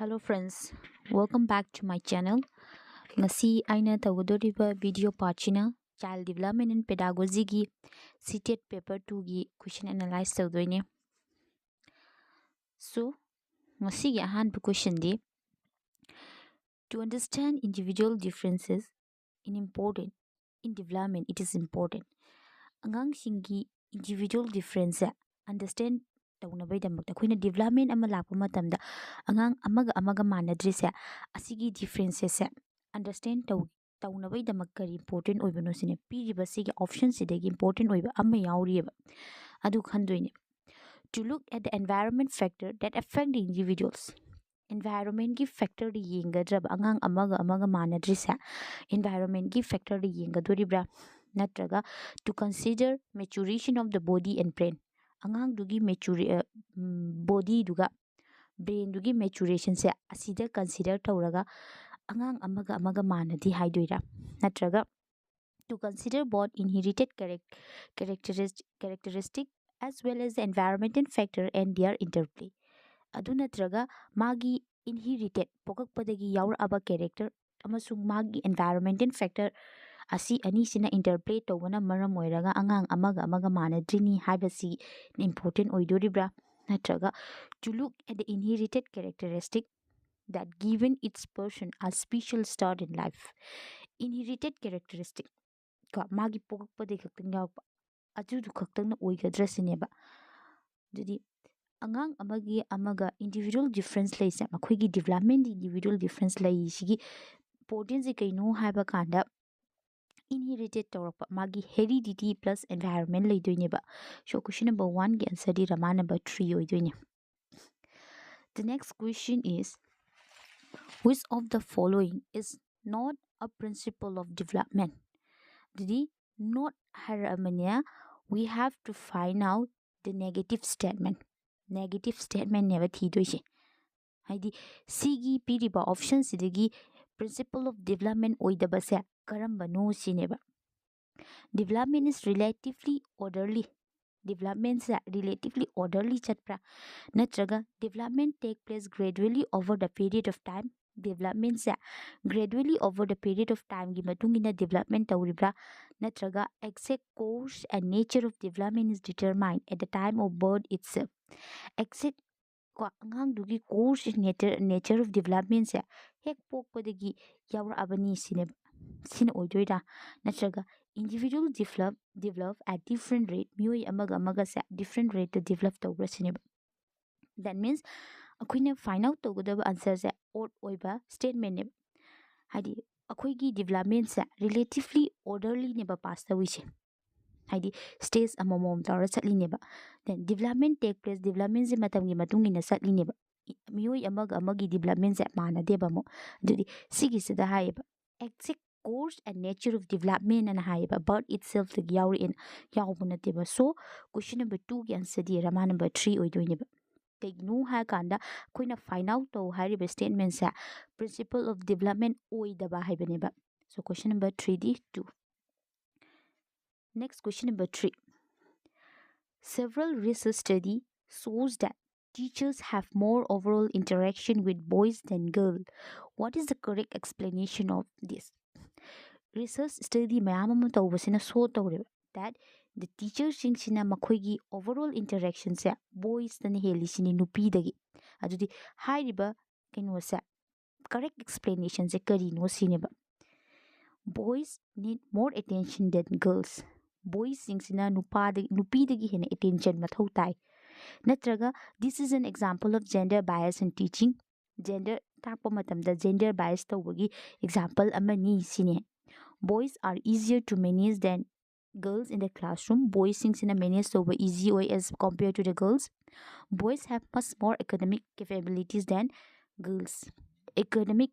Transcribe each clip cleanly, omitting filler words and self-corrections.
Hello friends, welcome back to my channel. Ngasi aina tawdoriba video parchina Child Development and Pedagogy gi CTET paper 2 gi question analyze tawdoine. So, ngasi gi ahan question di to understand individual differences in development it is important. Angang singi individual difference understand tawnabai damakta khoina development ama lakpa matamda angang amaga manadrise asigi differences understand tawnabai damak kari important oibano sine piriba sigi option sidagi important oiba amma yauriyaba adu khandoine to look at the environment factor that affect the individuals. Environment gi factor di yengadrab angang amaga manadrise environment gi factor di yengadoribra natraga to consider maturation of the body and brain angang dugi body duga brain dugi maturation se asida consider tawraga angang amaga manadi haidoira natraga to consider both inherited characteristic as well as the environmental factor and their interplay adu natraga magi inherited pokakpadagi yauraba character amasung magi environmental factor asi ani sina interplay tawbana maram oiraga angang amaga manadrini haibasi important oidoribra natraga to look at the inherited characteristic that given its person a special start in life. Inherited characteristic ka magi pokakpade kaktang yawpa adudu kaktang na oigadrasineba dudi angang amagi amaga individual difference laysa makhoi development individual difference lay sigi important se kaino haiba kanda inherited tawrakpa magi heredity plus environment laydoineba so question number 1 gi answer di rama number 3 oidoine. The next question is which of the following is not a principle of development? Didi not haramania we have to find out the negative statement. Negative statement never thidoise. Haidi sigi piriba option sidigi principle of development oidabase karamba no sineba. Development is relatively orderly. Development is relatively orderly chatpra. Natraga development take place gradually over the period of time. Development is gradually over the period of time gi matungina development tawribra natraga exact course and nature of development is determined at the time of birth itself. Exact angang dugi course nature of development se hek pokpadagi yaura abani sine oidoira natraga individual develop at different rate mioi amaga se different rate to develop tawra sine. That means akoina find out tawgadaba answer se odd oiba statement ne hadi akoigi development se relatively orderly neba pass tawise hadi stage amomom tawra chatli neba then development take place development se matamgi matungina chatli neba mioi amagi development se mana deba mo dudi sigi sida haiba exact course and nature of development and haiba about itself the yauri in yaubuna deba. So question number 2 gi answer di rama number 3 oidoineba. Take no ha kanda koina find out to hariba statement sa principle of development oidaba haibaneba. So question number 3d2. Next question number 3. Several research study shows that teachers have more overall interaction with boys than girls. What is the correct explanation of this? Research study mayamama tawbasina so tawreba that the teachers sina makhoigi overall interaction se boys tani heli sini nupi dagi adudi hairiba keno se correct explanation se kari no sineba. Boys need more attention than girls. Boys sina nupi dagi hena attention mathau tai natraga this is an example of gender bias in teaching. Gender takpa matamda gender bias tawbagi example amani sine. Boys are easier to manage than girls in the classroom. Boys things in a manage over easy way as compared to the girls. Boys have much more academic capabilities than girls. Academic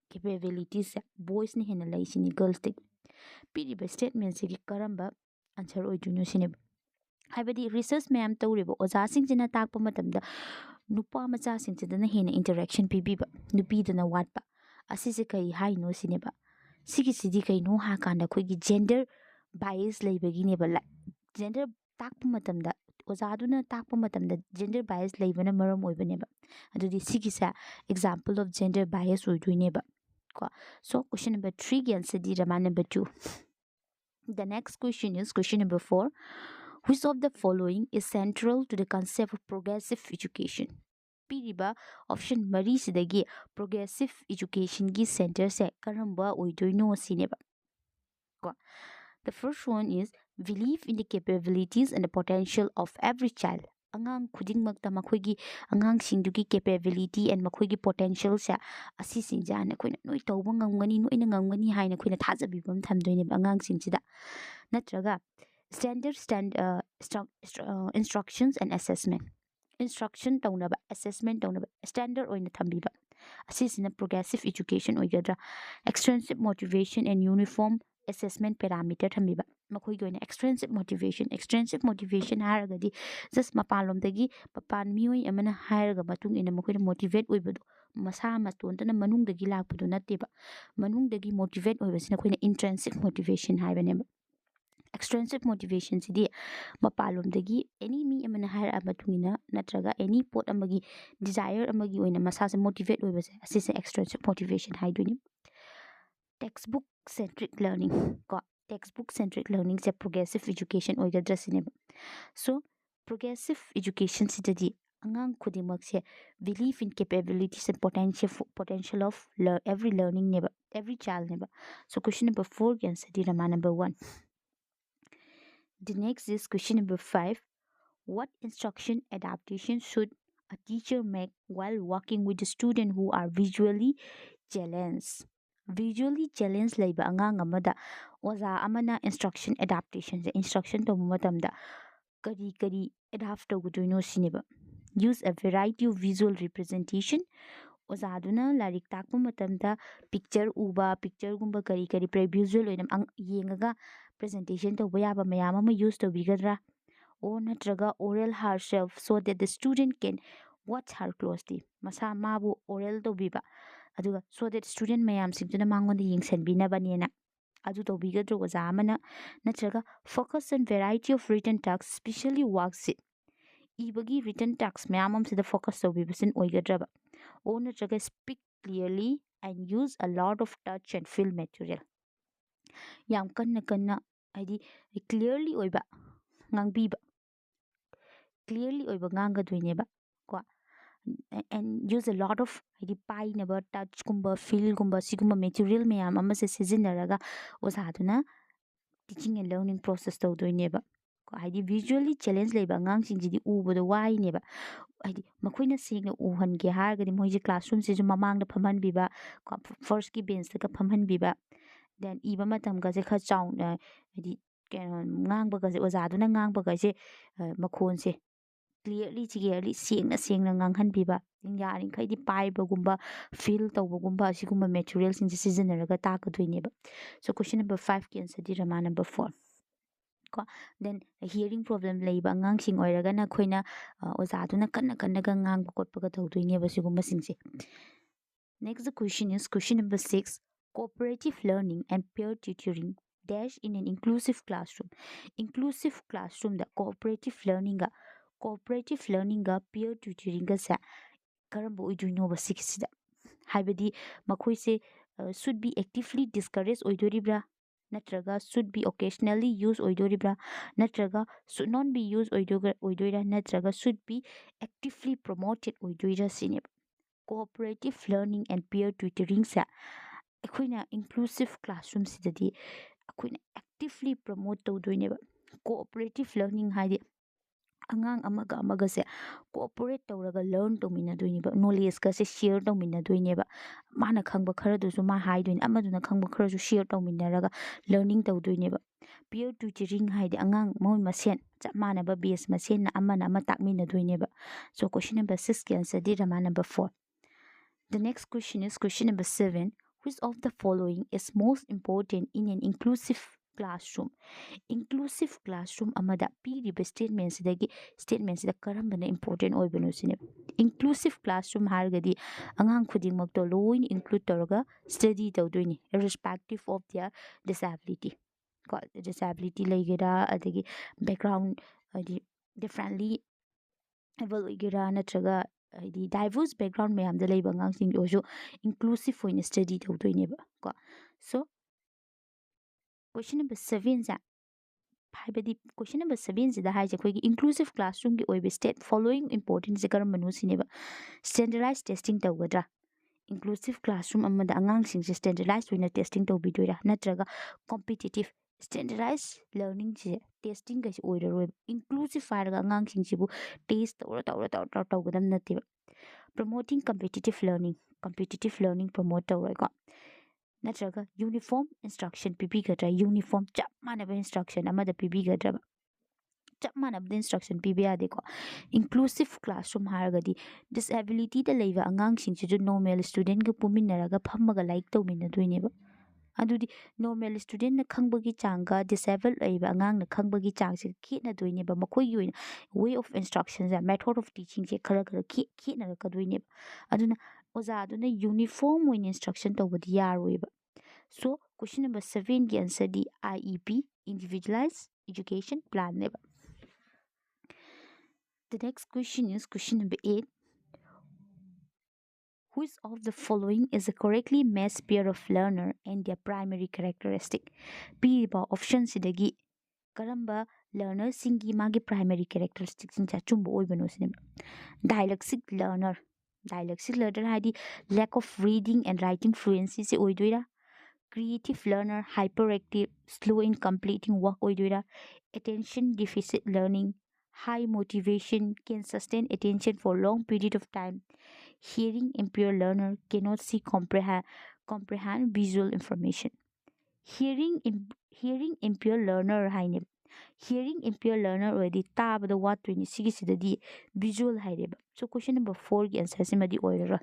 capabilities boys ni hena lai sini girls tik. Piriba statement sigi karamba answer oiduno sini. Haibadi research mayam tawriba oza sing sina takpa matamda nupa macha sing sidana hena interaction pibiba nupi dana watpa asise kai hai no sineba. Sigi sidi kai no ha kanda khoigi gender bias leibagineba la gender takpa matamda ozaduna takpa matamda gender bias leibana maram oibaneba ꯑꯗꯨꯗꯤ ꯁꯤꯒꯤꯁꯦ example of gender bias ꯑꯣꯏꯗꯣꯏꯅꯦꯕ ꯀꯣ so question number 3ꯒꯤ ꯑꯟꯁꯔꯗꯤ ꯔꯃꯥ number 2. The next question is question number 4. Which of the following is central to the concept of progressive education? ꯄꯤꯔꯤꯕ option ꯃꯔꯤꯁꯤꯗꯒꯤ progressive ꯏꯖꯨꯀꯦꯁꯟꯒꯤ ꯁꯦꯟꯇꯔꯁꯦ ꯀꯔꯝꯕ ꯑꯣꯏꯗꯣꯏꯅꯣ ꯁꯤꯅꯦꯕ ꯀꯣ. The first one is belief in the capabilities and the potential of every child. ꯑꯉꯥꯡ ꯈꯨꯗꯤꯡꯃꯛꯇ ꯃꯈꯣꯏꯒꯤ ꯑꯉꯥꯡꯁꯤꯡꯗꯨꯒꯤ capability and ꯃꯈꯣꯏꯒꯤ ꯄꯣꯇꯦꯟꯁꯤꯌꯦꯜꯁꯦ ꯑꯁꯤꯁꯤꯡꯁꯦ ꯑꯩꯈꯣꯏꯅ ꯅꯣꯏ ꯇꯧꯕ ꯉꯝꯒꯅꯤ ꯅꯣꯏꯅ ꯉꯝꯒꯅꯤ ꯍꯥꯏꯅ ꯑꯩꯈꯣꯏꯅ ꯊꯥꯖꯕꯤꯕ ꯑꯃ ꯊꯝꯗꯣꯏꯅꯦꯕ ꯑꯉꯥꯡꯁꯤꯡꯁꯤꯗ. ꯅꯠꯇ꯭ꯔꯒ instructions and assessment. Instruction ꯇꯧꯅꯕ assessment ꯇꯧꯅꯕ standard ꯑꯣꯏꯅ ꯊꯝꯕꯤꯕ ꯑꯁꯤꯁꯤꯅ progressive education ꯑꯣꯏꯒꯗ꯭ꯔꯥ. Extrinsic motivation and uniform assessment parameter ꯊꯝꯕꯤꯕ ꯃꯈꯣꯏꯒꯤ ꯑꯣꯏꯅ extrinsic motivation ꯍꯥꯏꯔꯒꯗꯤ ꯖꯁ ꯃꯄꯥꯟꯂꯣꯝꯗꯒꯤ ꯃꯄꯥꯟ ꯃꯤꯑꯣꯏ ꯑꯃꯅ ꯍꯥꯏꯔꯒ ꯃꯇꯨꯡ ꯏꯟꯅ ꯃꯈꯣꯏꯅ ꯃꯣꯇꯤꯚꯦꯠ ꯑꯣꯏꯕꯗꯣ ꯃꯁꯥ ꯃꯇꯣꯟꯇꯅ ꯃꯅꯨꯡꯗꯒꯤ ꯂꯥꯛꯄꯗꯣ ꯅꯠꯇꯦꯕ. ꯃꯅꯨꯡꯗꯒꯤ ꯃꯣꯇꯤꯚꯦꯠ ꯑꯣꯏꯕꯁꯤꯅ ꯑꯩꯈꯣꯏꯅ intrinsic motivation ꯍꯥꯏꯕꯅꯦꯕ. Extrinsic motivation ꯁꯤꯗꯤ ꯃꯄꯥꯟꯂꯣꯝꯗꯒꯤ ꯑꯦꯅꯤ ꯃꯤ ꯑꯃꯅ ꯍꯥꯏꯔꯛꯑ ꯃꯇꯨꯡ ꯏꯟꯅ ꯅꯠꯇ꯭ꯔꯒ ꯑꯦꯅꯤ ꯄꯣꯠ ꯑꯃꯒꯤ ꯗꯤꯖꯥꯏꯔ ꯑꯃꯒꯤ ꯑꯣꯏꯅ ꯃꯁꯥꯁꯦ ꯃꯣꯇꯤꯚꯦꯠ ꯑꯣꯏꯕꯁꯦ ꯑꯁꯤꯁꯦ extrinsic motivation ꯍꯥꯏꯗꯣꯏꯅꯤ. Textbook centric learning ꯀꯣ textbook centric learning ꯁꯦ progressive education ꯑꯣꯏꯒꯗ꯭ꯔꯥ ꯁꯤꯅꯦꯕ. So progressive education ꯁꯤꯗꯗꯤ ꯑꯉꯥꯡ ꯈꯨꯗꯤꯡꯃꯛꯁꯦ belief in capabilities and potential of every learning neba every child neba. So question number 4 ꯒꯤ ꯑꯟꯁꯔꯗꯤ Rama number 1. The next is question number 5. What instruction adaptation should a teacher make while working with the student who are visually challenged? Visually challenged ꯂꯩꯕ ꯑꯉꯥꯡ ꯑꯃꯗ ꯑꯣꯖꯥ ꯑꯃꯅ instruction adaptation ꯁꯦ instruction ꯇꯧꯕ ꯃꯇꯝꯗ ꯀꯔꯤ ꯀꯔꯤ adapt ꯇꯧꯒꯗꯣꯏꯅꯣ ꯁꯤꯅꯦꯕ. Use a variety of visual representation. ꯑꯣꯖꯥꯗꯨꯅ ꯂꯥꯏꯔꯤꯛ ꯇꯥꯛꯄ ꯃꯇꯝꯗ ꯄꯤꯛꯆꯔ ꯎꯕ ꯄꯤꯛꯆꯔꯒꯨꯝꯕ ꯀꯔꯤ ꯀꯔꯤ ꯚꯤꯖꯨꯋꯦꯜ ꯑꯣꯏꯅ ꯌꯦꯡꯉꯒ ꯄ꯭ꯔꯖꯦꯟꯇꯦꯁꯟ ꯇꯧꯕ ꯌꯥꯕ ꯃꯌꯥꯝ ꯑꯃ ꯌꯨꯁ ꯇꯧꯕꯤꯒꯗ꯭ꯔꯥ. ꯑꯣ ꯅꯠꯇ꯭ꯔꯒ oral herself so that the student can watch her closely. ꯃꯁꯥ ꯃꯥꯕꯨ oral ꯇꯧꯕꯤꯕ ꯑꯗꯨꯒ so that student ꯃꯌꯥꯝꯁꯤꯡꯗꯨꯅ ꯃꯉꯣꯟꯗ ꯌꯦꯡꯁꯤꯟꯕꯤꯅꯕꯅꯦꯅ ꯑꯗꯨ ꯇꯧꯕꯤꯒꯗ꯭ꯔꯥ ꯑꯣꯖꯥ ꯑꯃꯅ. ꯅꯠꯇ꯭ꯔꯒ focus on variety of written tasks especially worksheet. ꯏꯕꯒꯤ written tasks ꯃꯌꯥꯝ ꯑꯃꯁꯤꯗ focus ꯇꯧꯕꯤꯕꯁꯤꯅ ꯑꯣꯏꯒꯗ꯭ꯔꯕ. ꯑꯣ ꯅꯠꯇ꯭ꯔꯒ speak clearly and use a lot of touch and feel material. ꯌꯥꯝ ꯀꯟꯅ ꯀꯟꯅ ꯍꯥꯏꯗꯤ clearly ꯑꯣꯏꯕ ꯉꯥꯡꯕꯤꯕ clearly ꯑꯣꯏꯕ ꯉꯥꯡꯒꯗꯣꯏꯅꯦꯕ ꯀꯣ. And use a lot of ꯍꯥꯏꯗꯤ ꯄꯥꯏꯅꯕ touchꯀꯨꯝꯕ feelꯒꯨꯝꯕ ꯁꯤꯒꯨꯝꯕ material ꯃꯌꯥꯝ ꯑꯃꯁꯦ ꯁꯤꯖꯤꯟꯅꯔꯒ ꯑꯣꯖꯥꯗꯨꯅ teaching and learning process ꯇꯧꯗꯣꯏꯅꯦꯕ. ꯍꯥꯏꯗꯤ visually challenge ꯂꯩꯕ ꯑꯉꯥꯡꯁꯤꯡꯁꯤꯗꯤ ꯎꯕꯗ ꯋꯥꯏꯅꯦꯕ. ꯍꯥꯏꯗꯤ ꯃꯈꯣꯏꯅ ꯁꯦꯡꯅ ꯎꯍꯟꯒꯦ ꯍꯥꯏꯔꯒꯗꯤ ꯃꯣꯏꯁꯦ ꯀ꯭ꯂꯥꯁꯔꯨꯝꯁꯤꯁꯨ ꯃꯃꯥꯡꯗ ꯐꯝꯍꯟꯕꯤꯕ ꯐꯥꯔꯁꯀꯤ ꯕꯦꯟꯁꯇꯒ ꯐꯝꯍꯟꯕꯤꯕ ꯗꯦꯟ ꯏꯕ ꯃꯇꯝꯒꯁꯦ ꯈꯔ ꯆꯥꯎꯅ ꯍꯥꯏꯗꯤ ꯀꯩꯅꯣ ꯉꯥꯡꯕꯒꯁꯦ ꯑꯣꯖꯥꯗꯨꯅ ꯉꯥꯡꯕꯒꯁꯦ ꯃꯈꯣꯟꯁꯦ clearly ꯁꯦꯡꯅ ꯁꯦꯡꯅ ꯉꯥꯡꯍꯟꯕꯤꯕ. ꯌꯥꯔꯤꯈꯩꯗꯤ ꯄꯥꯏꯕꯒꯨꯝꯕ ꯐꯤꯜ ꯇꯧꯕꯒꯨꯝꯕ ꯑꯁꯤꯒꯨꯝꯕ ꯃꯦꯇꯔꯤꯌꯦꯜꯁꯤꯡꯁꯦ ꯁꯤꯖꯤꯟꯅꯔꯒ ꯇꯥꯛꯀꯗꯣꯏꯅꯦꯕ. ꯁꯣ ꯀ꯭ꯋꯦꯁꯟ number 5ꯒꯤ ꯑꯟꯁꯔꯗꯤ ꯔꯃꯥ number 4 ꯀꯣ. ꯗꯦꯟ ꯍꯤꯌꯔꯤꯡ ꯄ꯭ꯔꯣꯕ꯭ꯂꯦꯝ ꯂꯩꯕ ꯑꯉꯥꯡꯁꯤꯡ ꯑꯣꯏꯔꯒꯅ ꯑꯩꯈꯣꯏꯅ ꯑꯣꯖꯥꯗꯨꯅ ꯀꯟꯅ ꯀꯟꯅꯒ ꯉꯥꯡꯕ ꯈꯣꯠꯄꯒ ꯇꯧꯗꯣꯏꯅꯦꯕ ꯁꯤꯒꯨꯝꯕꯁꯤꯡꯁꯦ. Next the question is question number 6. Cooperative learning and peer tutoring dash in an inclusive classroom. Inclusive classroom da cooperative learning ga peer tutoring ga sa karamba oidoinoba sigisida haibadi makhoi se should be actively discouraged oidoribra natraga should be occasionally used oidoribra natraga should not be used oidoira natraga should be actively promoted oidoira sineba. Cooperative learning and peer tutoring sa ꯑꯩꯈꯣꯏꯅ inclusive classroom ꯁꯤꯗꯗꯤ ꯑꯩꯈꯣꯏꯅ actively promote ꯇꯧꯗꯣꯏꯅꯦꯕ. Cooperative learning ꯍꯥꯏꯗꯤ ꯑꯉꯥꯡ ꯑꯃꯒ ꯑꯃꯒꯁꯦ cooperate ꯇꯧꯔꯒ learn ꯇꯧꯃꯤꯟꯅꯗꯣꯏꯅꯦꯕ. ꯅꯣꯂꯦꯖꯀꯁꯦ share ꯇꯧꯃꯤꯟꯅꯗꯣꯏꯅꯦꯕ. ꯃꯥꯅ ꯈꯪꯕ ꯈꯔꯗꯨꯁꯨ ꯃꯥ ꯍꯥꯏꯗꯣꯏꯅꯦ ꯑꯃꯗꯨꯅ ꯈꯪꯕ ꯈꯔꯁꯨ share ꯇꯧꯃꯤꯟꯅꯔꯒ learning ꯇꯧꯗꯣꯏꯅꯦꯕ. Peer tutoring ꯍꯥꯏꯗꯤ ꯑꯉꯥꯡ ꯃꯣꯏ ꯃꯁꯦꯟ ꯆꯞ ꯃꯥꯟꯅꯕ ꯕꯦꯁ ꯃꯁꯦꯟꯅ ꯑꯃꯅ ꯑꯃ ꯇꯥꯛꯃꯤꯟꯅꯗꯣꯏꯅꯦꯕ. So question number 6ꯒꯤ ꯑꯟꯁꯔꯗꯤ Rama number 4. The next question is question number 7. Which of the following is most important in an inclusive classroom? Inclusive classroom amada piriba statement sida karambana important oibano sine. Inclusive classroom hargadi angang khudingmak to loin include toroga study tawdoini irrespective of their disability. Disability laigera adagi background adi differently able oigera natraga ꯍꯥꯏꯗꯤ diverse background ꯃꯌꯥꯝꯗ ꯂꯩꯕ ꯑꯉꯥꯡꯁꯤꯡ ꯑꯣꯏꯔꯁꯨ inclusive ꯑꯣꯏꯅ study ꯇꯧꯗꯣꯏꯅꯦꯕ ꯀꯣ ꯁꯣ ꯀꯣꯏꯁꯟ number 7ꯁꯦ ꯍꯥꯏꯕꯗꯤ ꯀꯣꯏꯁꯟ number 7ꯁꯤꯗ ꯍꯥꯏꯁꯦ ꯑꯩꯈꯣꯏꯒꯤ ꯏꯟꯀ꯭ꯂꯨꯁꯤꯞ ꯀ꯭ꯂꯥꯁꯔꯨꯝꯒꯤ ꯑꯣꯏꯕ ꯁ꯭ꯇꯦꯠ ꯐꯣꯂꯣꯋꯤꯡ ꯏꯝꯄꯣꯔꯇꯦꯟꯁꯦ ꯀꯔꯝꯕꯅꯣ ꯁꯤꯅꯦꯕ ꯁ꯭ꯇꯦꯟꯗꯔꯗꯥꯏꯁ ꯇꯦꯁꯇꯤꯡ ꯇꯧꯒꯗ꯭ꯔꯥ ꯏꯟꯀ꯭ꯂꯨꯁꯤꯞ ꯀ꯭ꯂꯥꯁꯔꯨꯝ ꯑꯃꯗ ꯑꯉꯥꯡꯁꯤꯡꯁꯦ ꯁ꯭ꯇꯦꯟꯗꯔꯗꯥꯏꯁ ꯑꯣꯏꯅ ꯇꯦꯁꯇꯤꯡ ꯇꯧꯕꯤꯗꯣꯏꯔꯥ ꯅꯠꯇ꯭ꯔꯒ ꯀꯣꯝꯄꯤꯇꯤꯇꯤꯞ ꯁ꯭ꯇꯦꯟꯗꯔꯗꯥꯏꯁ ꯂꯔꯅꯤꯡꯁꯦ ꯇꯦꯁꯇꯤꯡꯒꯩꯁꯤ ꯑꯣꯏꯔꯔꯣꯏꯕ ꯏꯟꯀ꯭ꯂꯨꯁꯤꯞ ꯍꯥꯏꯔꯒ ꯑꯉꯥꯡꯁꯤꯡꯁꯤꯕꯨ ꯇꯦꯁ ꯇꯧꯔ ꯇꯧꯒꯗꯕ ꯅꯠꯇꯦꯕ ꯄ꯭ꯔꯃꯣꯇꯤꯡ ꯀꯝꯄꯤꯇꯤꯇꯤꯞ ꯂꯔꯅꯤꯡ ꯄ꯭ꯔꯃꯣꯠ ꯇꯧꯔꯣꯏꯀꯣ ꯅꯠꯇ꯭ꯔꯒ ꯌꯨꯅꯤꯐꯣꯔꯝ ꯏꯟꯁꯇ꯭ꯔꯛꯁꯟ ꯄꯤꯕꯤꯒꯗ꯭ꯔꯥ ꯌꯨꯅꯤꯐꯣꯔꯝ ꯆꯞ ꯃꯥꯟꯅꯕ ꯏꯟꯁꯇ꯭ꯔꯛꯁꯟ ꯑꯃꯗ ꯄꯤꯕꯤꯒꯗ꯭ꯔꯕ ꯆꯞ ꯃꯥꯟꯅꯕꯗ ꯏꯟꯁꯇ꯭ꯔꯛꯁꯟ ꯄꯤꯕ ꯌꯥꯗꯦꯀꯣ ꯏꯟꯀ꯭ꯂꯨꯁꯤꯞ ꯀ꯭ꯂꯥꯁꯔꯨꯝ ꯍꯥꯏꯔꯒꯗꯤ ꯗꯤꯁꯑꯦꯕꯤꯂꯤꯇꯤꯗ ꯂꯩꯕ ꯑꯉꯥꯡꯁꯤꯡꯁꯤꯁꯨ ꯅꯣꯔꯃꯦꯜ ꯁ꯭ꯇꯨꯗꯦꯟꯒ ꯄꯨꯃꯤꯟꯅꯔꯒ ꯐꯝꯃꯒ ꯂꯥꯏꯔꯤꯛ ꯇꯧꯃꯤꯟꯅꯗꯣꯏꯅꯦꯕ ꯑꯗꯨꯗꯤ ꯅꯣꯔꯃꯦꯜ ꯁ꯭ꯇꯨꯗꯦꯟꯅ ꯈꯪꯕꯒꯤ ꯆꯥꯡꯒ ꯗꯤꯁꯑꯦꯕꯜ ꯑꯣꯏꯕ ꯑꯉꯥꯡꯅ ꯈꯪꯕꯒꯤ ꯆꯥꯡꯁꯦ ꯈꯦꯠꯅꯗꯣꯏꯅꯦꯕ ꯃꯈꯣꯏꯒꯤ ꯑꯣꯏꯅ ꯋꯦ ꯑꯣꯐ ꯏꯟꯁꯇ꯭ꯔꯛꯁꯟꯁꯦ ꯃꯦꯊꯣꯗ ꯑꯣꯐ ꯇꯤꯆꯤꯡꯁꯦ ꯈꯔ ꯈꯦꯠꯅꯔꯛꯀꯗꯣꯏꯅꯦꯕ ꯑꯗꯨꯅ ꯑꯣꯖꯥꯗꯨꯅ ꯌꯨꯅꯤꯐꯣꯔꯝ ꯑꯣꯏꯅ ꯏꯟꯁꯇ꯭ꯔꯛꯁꯟ ꯇꯧꯕꯗꯤ ꯌꯥꯔꯣꯏꯕ ꯁꯣ ꯀꯣꯏꯁꯟ number 7ꯒꯤ ꯑꯟꯁꯔꯗꯤ IEP individualized education plan. The next question is question number 8. Which of the following is a correctly matched pair of learner and their primary characteristic? ꯄꯤꯔꯤꯕ ꯑꯣꯞꯁꯟꯁꯤꯗꯒꯤ ꯀꯔꯝꯕ ꯂꯔꯅꯔꯁꯤꯡꯒꯤ ꯃꯥꯒꯤ primary ꯀꯦꯔꯦꯛꯇꯔꯤꯁꯇꯤꯛꯁꯤꯡꯁꯦ ꯑꯆꯨꯝꯕ ꯑꯣꯏꯕꯅꯣ ꯁꯤꯅꯦꯕ ꯗꯥꯏꯂꯦꯛꯁꯤꯛ ꯂꯔꯅꯔ ꯍꯥꯏꯗꯤ lack of reading and writing ꯐ꯭ꯂꯨꯌꯦꯟꯁꯤꯁꯦ ꯑꯣꯏꯗꯣꯏꯔꯥ creative learner hyperactive slow in completing work ꯑꯣꯏꯗꯣꯏꯔꯥ attention deficit learning high motivation can sustain attention for long period of time hearing impaired learner cannot see comprehend visual information hearing impaired learner haine hearing impaired learner already tabada wattoini sigisidadi visual haireba so question number 4 gi answer simadi oirara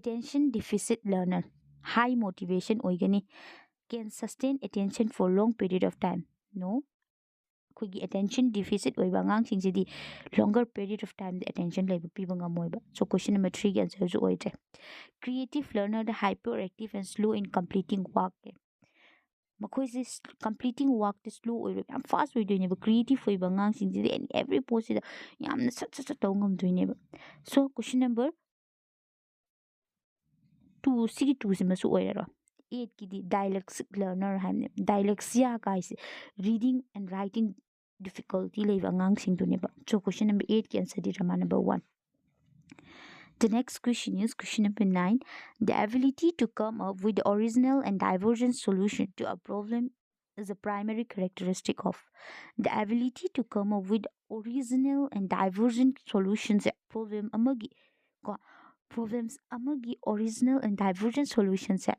attention deficit learner high motivation oigani can sustain attention for long period of time no ꯑꯩꯈꯣꯏꯒꯤ attention deficit ꯑꯣꯏꯕ ꯑꯉꯥꯡꯁꯤꯡꯁꯤꯗꯤ ꯂꯣꯡꯒꯔ ꯄꯤꯔꯤꯌꯠ of ꯇꯥꯏꯝꯗ attention ꯂꯩꯕ ꯄꯤꯕ ꯉꯝꯃꯣꯏꯕ ꯁꯣ ꯀꯣꯏꯁꯟ number 3ꯒꯤ ꯑꯟꯁꯔꯁꯨ ꯑꯣꯏꯗ꯭ꯔꯦ creative ꯂꯔꯅꯔꯗ hyperactive and slow in completing work ꯃꯈꯣꯏꯁꯦ ꯀꯝꯄ꯭ꯂꯤꯇꯤꯡ ꯋꯥꯔꯛꯇ ꯁ꯭ꯂꯣ ꯑꯣꯏꯔꯣꯏ ꯌꯥꯝ ꯐꯥꯁ ꯑꯣꯏꯗꯣꯏꯅꯦꯕ ꯀ꯭ꯔꯤꯌꯦꯇꯤꯞ ꯑꯣꯏꯕ ꯑꯉꯥꯡꯁꯤꯡꯁꯤꯗꯤ ꯑꯦꯚ꯭ꯔꯤ ꯄꯣꯠꯁꯤꯗ ꯌꯥꯝꯅ ꯁꯠ ꯇꯧ ꯉꯝꯗꯣꯏꯅꯦꯕ ꯁꯣ ꯀꯣꯏꯁꯟ ꯅꯝꯕꯔ 2 ꯁꯤꯒꯤ 2ꯁꯤꯃꯁꯨ ꯑꯣꯏꯔꯔꯣꯏ 8ꯀꯤꯗꯤ ꯗꯥꯏꯂꯦꯛꯁꯤꯛ ꯂꯔꯅꯔ ꯍꯥꯏꯕꯅꯦ ꯗꯥꯏꯂꯦꯛꯁꯤꯌꯥ ꯀꯥꯏꯁꯦ ꯔꯤꯗꯤꯡ ꯑꯦꯟ ꯔꯥꯏꯇꯤꯡ difficulty ꯂꯩꯕ ꯑꯉꯥꯡꯁꯤꯡꯗꯨꯅꯦꯕ so question number 8 ꯒꯤ answer Rama number 1. The next question is question number 9. The ability to come up with the original and divergent solution to a problem is a primary characteristic of the ability to come up with original and divergent solutions problem amagi ko problems amagi original and divergent solutions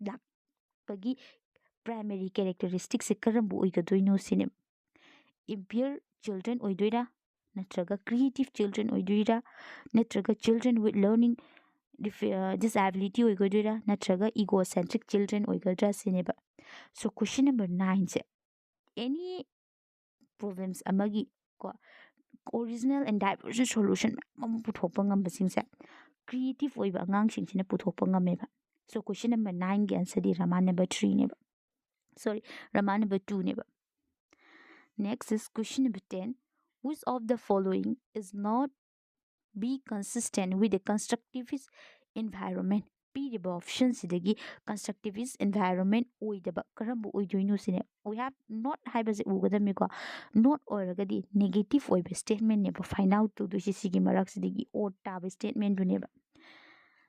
lakpagi primary characteristics se karambu oigadoino sine impaired children oidoira natraga creative children oidoira natraga children with learning disability oigodoira natraga egocentric children oigodra sineba so question number 9 se any problems amagi ko original and divergent solution am puthokpa ngambasingse creative oiba angangsingsina puthokpa ngameba so question number 9 gi answer di rama number 3 neba sorry rama number 2 neba. Next is question number 10. Which of the following is not be consistent with the constructivist environment? Piriba option sidagi constructivist environment oidaba karambu oidoino sine we have not haibase ugadami ko not oiragadi negative oiba statement ne find out to dusi sigi marak sidagi or tab statement du neba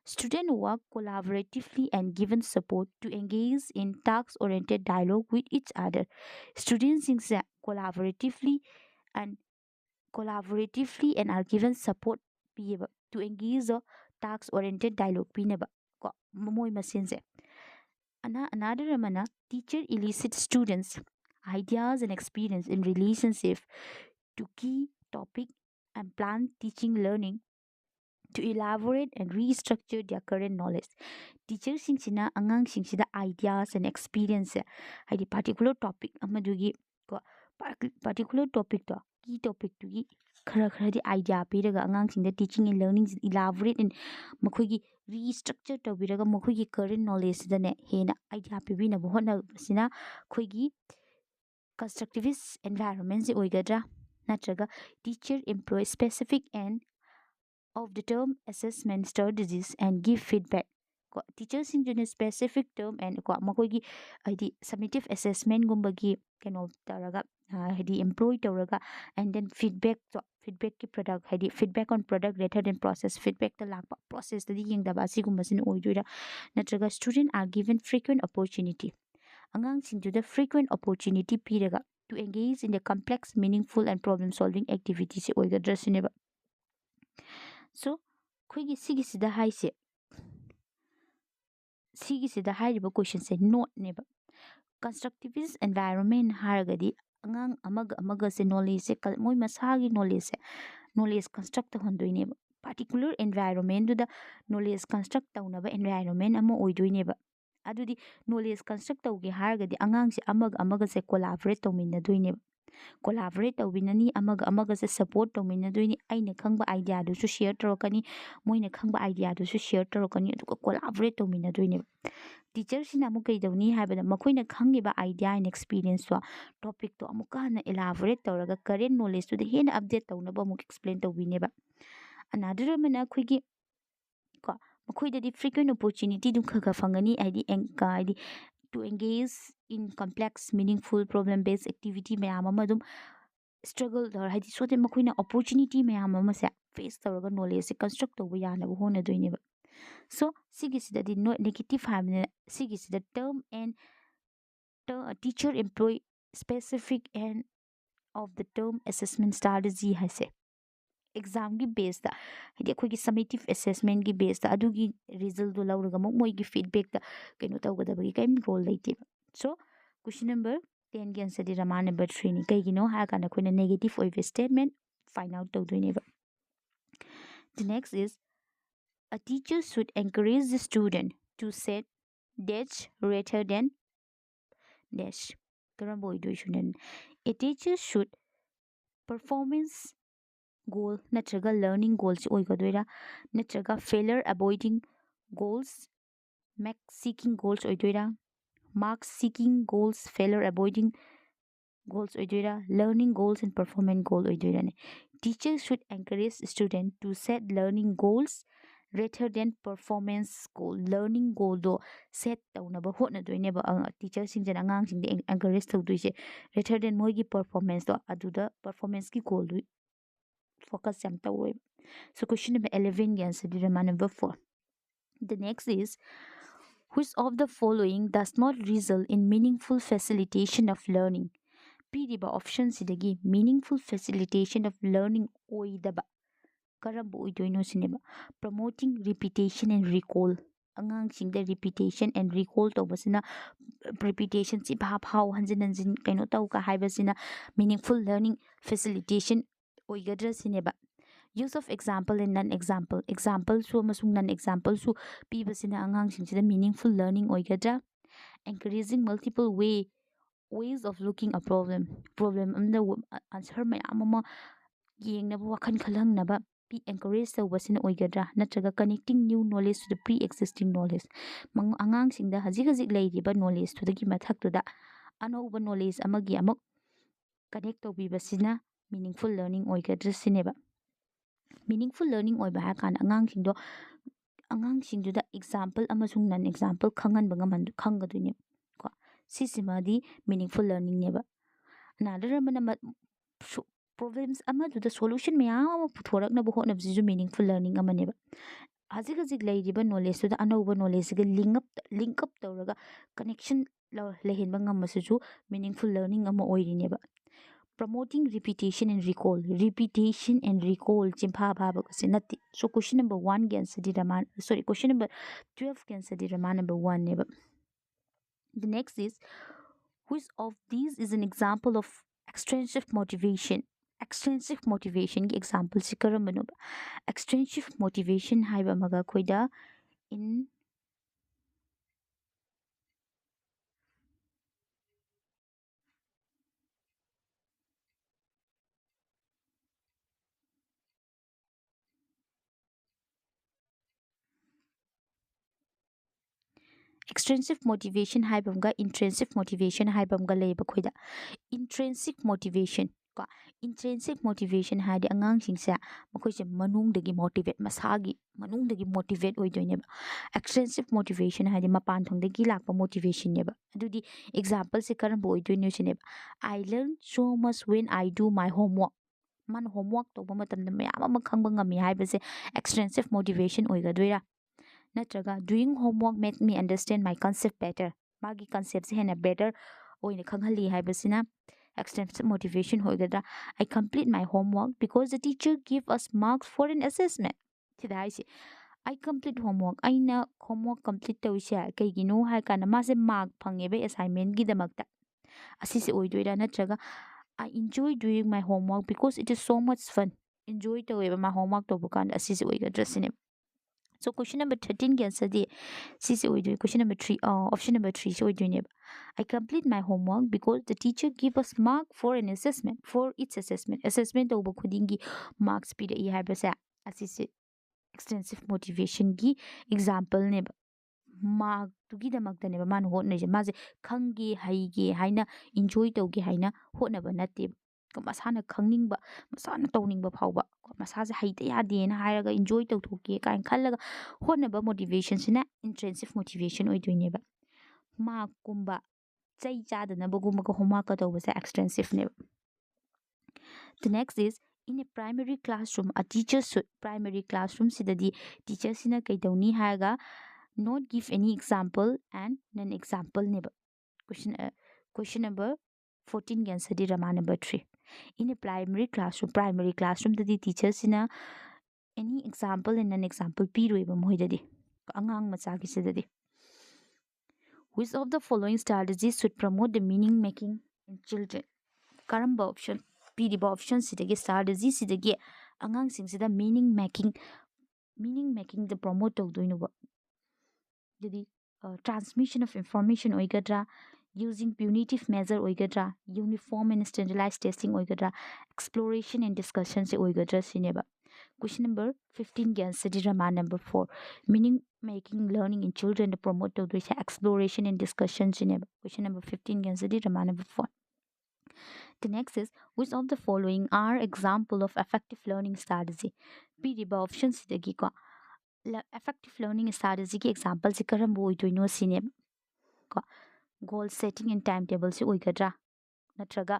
student work collaboratively and given support to engage in task oriented dialogue with each other students collaboratively and are given support piyeba to engage a task oriented dialogue pinaba ko moy masinse another ramana teacher elicit students ideas and experience in relationship to key topic and plan teaching learning to elaborate and restructure their current knowledge teacher singsina angang singsida ideas and experience haidi particular topic amadugi ko particular topic to key topic to gi khara di idea piraga angang singda teaching and learning elaborate and makhoi restructure tawbiraga makhoi current knowledge da ne hena idea pibina bohna sina khoi gi constructivist environment se oigadra natraga teacher employ specific and of the term assessment strategies and give feedback. Ko teachersꯤꯡꯗꯨꯅ specific term and ko makoigi ꯍꯥꯏꯗꯤ summative assessment gumбagi keno taraga ꯍꯥꯏꯗꯤ employ tawraga and then feedback ki product ꯍꯥꯏꯗꯤ feedback on product rather than process feedback ta lakpa process tadi yengdaba asigumbasin oidoira natraga student are given frequent opportunity ꯑꯉꯥꯡꯁꯤꯡꯗꯨꯗ frequent opportunity piraga to engage in the complex meaningful and problem solving activities ꯑꯣꯏꯒꯗ꯭ꯔꯥ ꯁꯤꯅꯦꯕ so ꯑꯩꯈꯣꯏꯒꯤ ꯁꯤꯒꯤꯁꯤꯗ ꯍꯥꯏꯁꯦ ꯁꯤꯒꯤꯁꯤꯗ ꯍꯥꯏꯔꯤꯕ ꯀꯣꯏꯁꯟꯁꯦ ꯅꯣꯠꯅꯦꯕ constructivist environment ꯍꯥꯏꯔꯒꯗꯤ ꯑꯉꯥꯡ ꯑꯃꯒ ꯑꯃꯒꯁꯦ ꯅꯣꯂꯦꯖꯁꯦ ꯃꯣꯏ ꯃꯁꯥꯒꯤ ꯅꯣꯂꯦꯖꯁꯦ knowledge construct ꯇꯧꯍꯟꯗꯣꯏꯅꯦꯕ particular ꯑꯦꯟꯚꯥꯏꯔꯣꯟꯃꯦꯟꯗꯨꯗ knowledge construct ꯇꯧꯅꯕ ꯑꯦꯟꯚꯥꯏꯔꯣꯟꯃꯦꯟ ꯑꯃ ꯑꯣꯏꯗꯣꯏꯅꯦꯕ ꯑꯗꯨꯗꯤ ꯅꯣꯂꯦꯖ ꯀꯟꯁꯇ꯭ꯔꯛ ꯇꯧꯒꯦ ꯍꯥꯏꯔꯒꯗꯤ ꯑꯉꯥꯡꯁꯦ ꯑꯃꯒ ꯑꯃꯒꯁꯦ ꯀꯣꯂꯥꯕꯔꯦꯠ ꯇꯧꯃꯤꯟꯅꯗꯣꯏꯅꯦꯕ ꯀꯣꯂꯥꯕꯔꯦꯠ ꯇꯧꯃꯤꯟꯅꯅꯤ ꯑꯃꯒ ꯑꯃꯒꯁꯦ ꯁꯞꯄꯣꯔꯠ ꯇꯧꯃꯤꯟꯅꯗꯣꯏꯅꯤ ꯑꯩꯅ ꯈꯪꯕ ꯑꯥꯏꯗꯤꯌꯥꯗꯨꯁꯨ ꯁꯤꯌꯔ ꯇꯧꯔꯛꯀꯅꯤ ꯃꯣꯏꯅ ꯈꯪꯕ ꯑꯥꯏꯗꯤꯌꯥꯗꯨꯁꯨ ꯁꯤꯌꯔ ꯇꯧꯔꯛꯀꯅꯤ ꯑꯗꯨꯒ ꯀꯣꯂꯥꯕꯔꯦꯠ ꯇꯧꯃꯤꯟꯅꯗꯣꯏꯅꯦꯕ ꯇꯤꯆꯔꯁꯤꯅ ꯑꯃꯨꯛ ꯀꯩꯗꯧꯅꯤ ꯍꯥꯏꯕꯗ ꯃꯈꯣꯏꯅ ꯈꯪꯉꯤꯕ ꯑꯥꯏꯗꯤꯌꯥ ꯑꯦꯟ ꯑꯦꯛꯁꯄꯤꯔꯤꯌꯦꯟꯁꯇꯣ ꯇꯣꯄꯤꯛꯇꯣ ꯑꯃꯨꯛꯀ ꯍꯟꯅ ꯏꯂꯥꯕꯣꯔꯦꯠ ꯇꯧꯔꯒ ꯀꯔꯦꯟ ꯅꯣꯂꯦꯖꯇꯨꯗ ꯍꯦꯟꯅ ꯑꯞꯗꯦꯠ ꯇꯧꯅꯕ ꯑꯃꯨꯛ ꯑꯦꯛꯁꯄ꯭ꯂꯦꯟ ꯇꯧꯕꯤꯅꯦꯕ ꯑꯅꯥꯗꯔ ꯑꯃꯅ ꯑꯩꯈꯣꯏꯒꯤ ꯀꯣ ꯃꯈꯣꯏꯗꯗꯤ ꯐ꯭ꯔꯤꯀ꯭ꯋꯦꯟ ꯑꯣꯄꯣꯔꯆꯨꯅꯤꯇꯤ ꯑꯗꯨꯝ ꯈꯔ ꯐꯪꯒꯅꯤ ꯍꯥꯏꯗꯤ to engage in complex meaningful problem based activity ꯃꯌꯥꯝ ꯑꯃ ꯑꯗꯨꯝ ꯁ꯭ꯇ꯭ꯔꯒꯜ ꯇꯧꯔ ꯍꯥꯏꯗꯤ ꯁꯣ ꯗꯦꯠ ꯃꯈꯣꯏꯅ ꯑꯣꯄꯣꯔꯆꯨꯅꯤꯇꯤ ꯃꯌꯥꯝ ꯑꯃꯁꯦ ꯐꯦꯁ ꯇꯧꯔꯒ ꯅꯣꯂꯦꯖꯁꯦ ꯀꯟꯁꯇ꯭ꯔꯛ ꯇꯧꯕ ꯌꯥꯅꯕ ꯍꯣꯠꯅꯗꯣꯏꯅꯦꯕ ꯁꯣ ꯁꯤꯒꯤꯁꯤꯗꯗꯤ ꯅꯦꯒꯦꯇꯤቭ ꯍꯥꯏꯕꯅꯤꯅ ꯁꯤꯒꯤꯁꯤꯗ term an teacher employ specific an of the term assessment strategy ꯍꯥꯏꯁꯦ ꯑꯦꯛꯖꯥꯝꯒꯤ ꯕꯦꯁꯇ ꯍꯥꯏꯗꯤ ꯑꯩꯈꯣꯏꯒꯤ summative assessmentꯒꯤ ꯕꯦꯁꯇ ꯑꯗꯨꯒꯤ ꯔꯤꯖꯜꯗꯣ ꯂꯧꯔꯒ ꯑꯃꯨꯛ ꯃꯣꯏꯒꯤ ꯐꯤꯗꯕꯦꯛꯇ ꯀꯩꯅꯣ ꯇꯧꯒꯗꯕꯒꯤ ꯀꯔꯤꯝ ꯔꯣꯜ ꯂꯩꯇꯦꯕ ꯁꯣ ꯀ꯭ꯋꯦꯁꯟ ꯅꯝꯕꯔ 10ꯒꯤ ꯑꯟꯁꯔꯗꯤ ꯔꯃꯥ ꯅꯝꯕꯔ 3ꯅꯤ ꯀꯩꯒꯤꯅꯣ ꯍꯥꯏꯔꯀꯥꯟꯗ ꯑꯩꯈꯣꯏꯅ ꯅꯦꯒꯦꯇꯤቭ ꯑꯣꯏꯕ ꯁ꯭ꯇꯦꯠꯃꯦꯟ ꯐꯥꯏꯟ ꯑꯥꯎꯠ ꯇꯧꯗꯣꯏꯅꯦꯕ the next is a teacher should encourage the student to set dash rather than dash ꯀꯔꯝꯕ ꯑꯣꯏꯗꯣꯏꯁꯨꯅꯦ a teacher should performance goal ꯅꯠꯇ꯭ꯔꯒ learning goals ꯑꯣꯏꯒꯗꯣꯏꯔꯥ ꯅꯠꯇ꯭ꯔꯒ failure avoiding goals max seeking goals ꯑꯣꯏꯗꯣꯏꯔꯥ mark seeking goals failure avoiding goals oidira learning goals and performance goal oidira teachers should encourage students to set learning goals rather than performance goal learning goal do set taunaba hotnadoineba teacher singjana angang singde encourage tawduise rather than moigi performance do aduda performance ki goal du focus yam tawoi so question number 11 gi answer dira number 4 the next is which of the following does not result in meaningful facilitation of learning ꯄꯤꯔꯤꯕ ꯑꯣꯞꯁꯟꯁꯤꯗꯒꯤ meaningful facilitation of learning ꯑꯣꯏꯗꯕ ꯀꯔꯝꯕ ꯑꯣꯏꯗꯣꯏꯅꯣ ꯁꯤꯅꯦꯕ promoting repetition and recall ꯑꯉꯥꯡꯁꯤꯡꯗ repetition and recall ꯇꯧꯕꯁꯤꯅ repetition ꯁꯤ ꯐꯥꯎ ꯍꯟꯖꯤꯟ ꯍꯟꯖꯤꯟ ꯀꯩꯅꯣ ꯇꯧꯒ ꯍꯥꯏꯕꯁꯤꯅ meaningful learning facilitation ꯑꯣꯏꯒꯗ꯭ꯔꯥ ꯁꯤꯅꯦꯕ use of example and non example exampleꯁꯨ ꯑꯃꯁꯨꯡ non exampleꯁꯨ ꯄꯤꯕꯁꯤꯅ ꯑꯉꯥꯡꯁꯤꯡꯁꯤꯗ meaningful learning ꯑꯣꯏꯒꯗ꯭ꯔꯥ encouraging multiple ways of looking a problem amda answer mayam ama yengnaba wakhan khalhangnaba encourage tawbasina oigadra natraga connecting new knowledge to the pre existing knowledge angang singda hajik leiriba knowledge to the mathak to da anouba knowledge amagi amuk connect tawbibasina meaningful learning oigadra sineba meaningful learning oiba ha kan angang singduda example amasung non example khangan bangaman khangadune ko sisimadi meaningful learning neba another amana problems amaduda solution mayam puthorakna hotnabsisu meaningful learning amaneba hajik leiriba knowledge to anouba knowledge ga link up tawraga connection lehenba ngamasusu meaningful learning ama oirineba promoting repetition and recall chimpha bhaba kasinati so question number 1 gi answer di raman sorry question number 12 gi answer di raman number 1 neba the next is which of these is an example of extrinsic motivation gi example si karambano extrinsic motivation haiba maga koida in extrinsic motivation haibamga intrinsic motivation haibamga leiba koida intrinsic motivation ꯀꯣ intrinsic motivation ꯍꯥꯏꯗꯤ ꯑꯉꯥꯡꯁꯤꯡꯁꯦ ꯃꯈꯣꯏꯁꯦ ꯃꯅꯨꯡꯗꯒꯤ motivate ꯃꯁꯥꯒꯤ ꯃꯅꯨꯡꯗꯒꯤ motivate ꯑꯣꯏꯗꯣꯏꯅꯦꯕ extrinsic motivation ꯍꯥꯏꯗꯤ ꯃꯄꯥꯟ ꯊꯣꯡꯗꯒꯤ ꯂꯥꯛꯄ ꯃꯣꯇꯤꯚꯦꯁꯟꯅꯦꯕ ꯑꯗꯨꯗꯤ ꯑꯦꯛꯖꯥꯝꯄꯜꯁꯦ ꯀꯔꯝꯕ ꯑꯣꯏꯗꯣꯏꯅꯣ ꯁꯤꯅꯦꯕ I learn so much when I do my homework ꯃꯥꯅ homework ꯇꯧꯕ ꯃꯇꯝꯗ ꯃꯌꯥꯝ ꯑꯃ ꯈꯪꯕ ꯉꯝꯃꯤ ꯍꯥꯏꯕꯁꯦ extrinsic motivation ꯑꯣꯏꯒꯗꯣꯏꯔꯥ ꯅꯠꯇ꯭ꯔꯒ doing homework make me understand my concept better ꯃꯥꯒꯤ ꯀꯟꯁꯦꯞꯁꯦ ꯍꯦꯟꯅ better ꯑꯣꯏꯅ ꯈꯪꯍꯜꯂꯤ ꯍꯥꯏꯕꯁꯤꯅ extrinsic motivation ꯑꯣꯏꯒꯗ꯭ꯔꯥ I complete my homework because the teacher give us marks for an assessment ꯁꯤꯗ ꯍꯥꯏꯁꯤ I complete homework ꯑꯩꯅ homework complete ꯇꯧꯔꯤꯁꯦ ꯀꯩꯒꯤꯅꯣ ꯍꯥꯏ ꯀꯥꯟꯗ ꯃꯥꯁꯦ mark ꯐꯪꯉꯦꯕ assignmentꯒꯤꯗꯃꯛꯇ ꯑꯁꯤꯁꯦ ꯑꯣꯏꯗꯣꯏꯔꯥ ꯅꯠꯇ꯭ꯔꯒ I enjoy doing my homework because it is so much fun enjoy ꯇꯧꯋꯦꯕ ꯃꯥ homework ꯇꯧꯕ ꯀꯥꯟꯗ ꯑꯁꯤꯁꯦ ꯑꯣꯏꯒꯗ꯭ꯔꯥ ꯁꯤꯅꯦꯕ so question number 13ꯒꯤ ꯑꯟꯁꯔꯗꯤ ꯁꯤꯁꯦ ꯑꯣꯏꯗꯣꯏ question number 3 option number 3 ꯁꯤ ꯑꯣꯏꯗꯣꯏꯅꯦꯕ I complete my homework because the teacher give us mark for an assessment for its assessment ꯇꯧꯕ ꯈꯨꯗꯤꯡꯒꯤ marks ꯄꯤꯔꯛꯏ ꯍꯥꯏꯕꯁꯦ ꯑꯁꯤꯁꯦ extensive motivationꯒꯤ exampleꯅꯦꯕ ꯃꯥꯔꯛꯇꯨꯒꯤꯗꯃꯛꯇꯅꯦꯕ ꯃꯥꯅ ꯍꯣꯠꯅꯔꯤꯁꯦ ꯃꯥꯁꯦ ꯈꯪꯒꯦ ꯍꯩꯒꯦ ꯍꯥꯏꯅ enjoy ꯇꯧꯒꯦ ꯍꯥꯏꯅ ꯍꯣꯠꯅꯕ ꯅꯠꯇꯦꯕ ꯃꯁꯥꯅ ꯈꯪꯅꯤꯡꯕ ꯃꯁꯥꯅ ꯇꯧꯅꯤꯡꯕ ꯐꯥꯎꯕ ꯃꯁꯥꯁꯦ ꯍꯩꯇ ꯌꯥꯗꯦꯅ ꯍꯥꯏꯔꯒ enjoy ꯇꯧꯊꯣꯛꯀꯦ ꯀꯥꯏꯅ ꯈꯜꯂꯒ ꯍꯣꯠꯅꯕ motivationꯁꯤꯅ intrinsic motivation ꯑꯣꯏꯗꯣꯏꯅꯦꯕ ꯃꯥꯔꯛꯀꯨꯝꯕ ꯆꯩ ꯆꯥꯗꯅꯕꯒꯨꯝꯕꯒ homeworkꯀ ꯇꯧꯕꯁꯦ extrinsiveꯅꯦꯕ the next is in a primary classroom a teacher should primary classroom sidadi teacher sina kaidawni haga not give any example and non example neba question number 14 gi answer di rama number 3 in a primary classroom dadi teacher sina any example and non example piroiba moidadi angang macha gi sidadi which of the following strategies should promote the meaning making in children karamba option ꯄꯤꯔꯤꯕ ꯑꯣꯞꯁꯟꯁꯤꯗꯒꯤ ꯁ꯭ꯇ꯭ꯔꯥꯇꯦꯖꯤꯁꯤꯗꯒꯤ ꯑꯉꯥꯡꯁꯤꯡꯁꯤꯗ ꯃꯤꯅꯤꯡ ꯃꯦꯀꯤꯡꯗ promote ꯇꯧꯗꯣꯏꯅꯣꯕ ꯑꯗꯨꯗꯤ transmission of information ꯑꯣꯏꯒꯗ꯭ꯔꯥ using ꯄ꯭ꯌꯨꯅꯤꯇꯤቭ major ꯑꯣꯏꯒꯗ꯭ꯔꯥ uniform ꯑꯦꯟड standardise testing ꯑꯣꯏꯒꯗ꯭ꯔꯥ exploration ꯑꯦꯟड ꯗꯤꯁꯀꯁꯟꯁꯦ ꯑꯣꯏꯒꯗ꯭ꯔꯥ ꯁꯤꯅꯦꯕ question number 15ꯒꯤ ꯑꯟꯁꯔꯗꯤ Rama number 4 meaning making learning in children promote tꯧꯗꯣꯏꯁꯦ exploration and discussion ಸಿನೆಬ question number 15ꯒꯤ ಅನ್ಸರ್ದಿ Rama number 4 the next is which of the following are example of effective learning strategy ꯄꯤꯔꯤꯕ optionꯁꯤꯗꯒꯤꯀꯣ effective learning strategy ꯒꯤ example ꯁꯤ ꯀꯔꯝꯕ ꯑꯣꯏꯗꯣꯏꯅꯣ ꯁꯤꯅꯦꯕ ꯀꯣ goal setting and timetable ꯁꯤ ꯑꯣꯏꯒꯗ꯭ꯔꯥ ꯅꯠꯇ꯭ꯔꯒ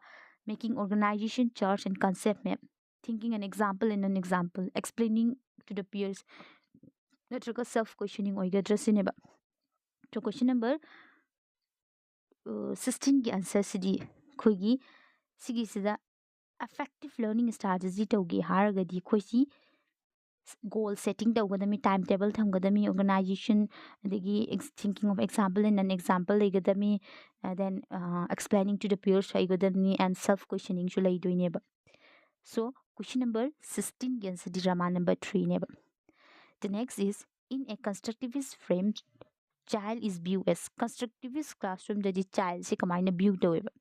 making organization charts and concept map thinking an example and an example explaining to the peers नत्रगा self questioning oigadra sineba so question number 16 gi answer sidi khoigi sigi sida effective learning strategy tawgi haragadi khoisi goal setting tawgadami timetable thamgadami organization adagi thinking of example and an example legadami then explaining to the peers aigadami and self questioning su leidoineba so question number 16 gi answer di rama number 3 neba the next is in a constructivist frame child is viewed as constructivist classroom the child se kamaina view taweba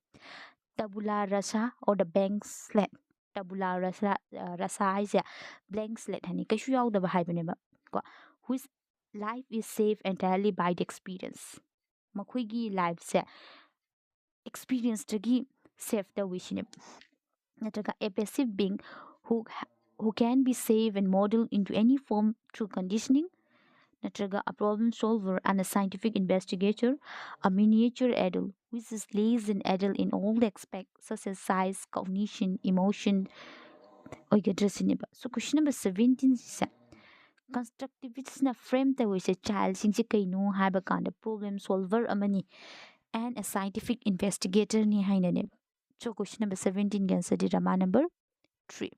tabula rasa or the blank slate tabula rasa is a blank slate hani kashu yawdaba haibaneba ko whose life is saved entirely by the experience makhoi life se experience tagi save the wishine natraga a passive being who can be saved and modeled into any form through conditioning natraga a problem solver and a scientific investigator a miniature adult which is less than adult in all the aspects such as size cognition emotion oigadresineba so question number 17 is constructivist na frame ta wise child sing se kaino haiba kanda problem solver amani and a scientific investigator ni haina ne so question number 17 ga answer di rama number 3